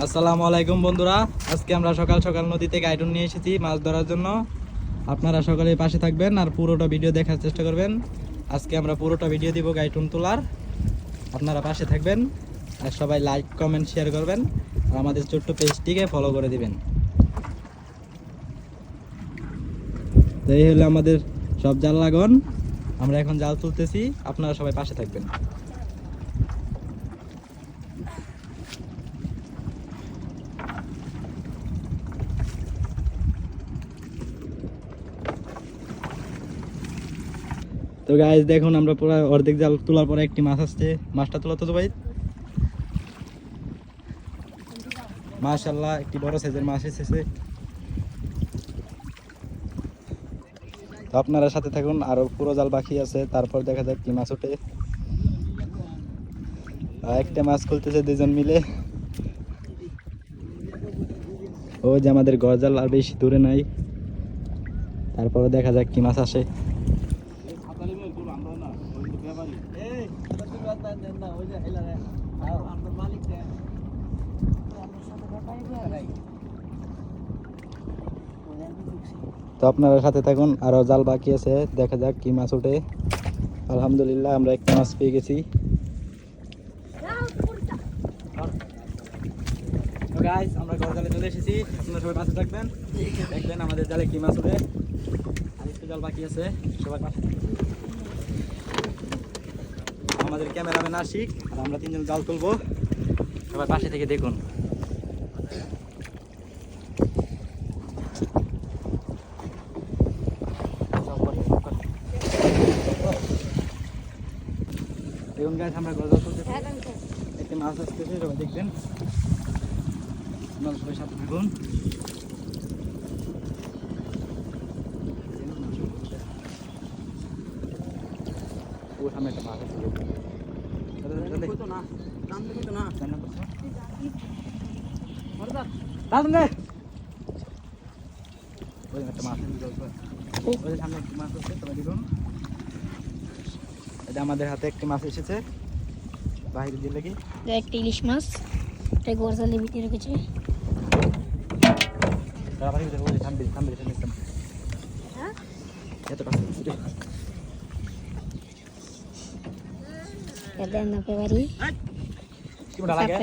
আসসালামু আলাইকুম বন্ধুরা, আজকে আমরা সকাল সকাল নদীতে গাইডন নিয়ে এসেছি মাছ ধরার জন্য। আপনারা সকালে পাশে থাকবেন আর পুরোটা ভিডিও দেখার চেষ্টা করবেন। আজকে আমরা পুরোটা ভিডিও দিব গাইডন তোলার। আপনারা পাশে থাকবেন আর সবাই লাইক কমেন্ট শেয়ার করবেন আর আমাদের ছোট্ট পেজটিকে ফলো করে দিবেন। তো এই হলো আমাদের সব জাল লাগন, আমরা এখন জাল তুলতেছি, আপনারা সবাই পাশে থাকবেন। তো গাইস দেখুন, আমরা পুরো অর্ধেক জাল তোলার পরে একটি মাছ আসছে। মাছটা তোলা তো ভাই, মাশাআল্লাহ একটি বড় সাইজের মাছ এসেছে। তো আপনারা সাথে থাকুন, আরো পুরো জাল বাকি আছে, তারপর দেখা যাক কি মাছ ওঠে। একটা মাছ খুলতেছে দুজন মিলে। ও যে আমাদের গরজাল আর বেশি দূরে নাই, তারপরে দেখা যাক কি মাছ আসে। তো আপনারা সাথে থাকুন, আরো জাল বাকি আছে, দেখা যাক কি মাছ ওঠে। আলহামদুলিল্লাহ আমরা একটা মাছ পেয়ে গেছি। গাইস আমরা গরজালে চলে এসেছি, আপনারা সবাই পাশে থাকবেন, দেখবেন আমাদের জালে কি মাছ ওঠে। আর একটু জাল বাকি আছে, সবাই পাশে থাকবেন। আমাদের ক্যামেরাম্যান আশিক আর আমরা তিনজন জাল তুলবো, সবাই পাশে থেকে দেখুন। দেখুন গাইস আমরা গরজাল তুলতেছি, একটা মাছ আসতেছে, সবাই দেখবেন, আপনারা সবাই সাথে থাকুন। ও সামনে একটা মাছ আছে, আমাদের হাতে একটি মাছ এসেছে বাইরে দিয়ে লেগে, একটা ইলিশ মাছ, এটা গরজালে ভিতরে রেখেছে। Kadang apa bari? Cuma dah lagi.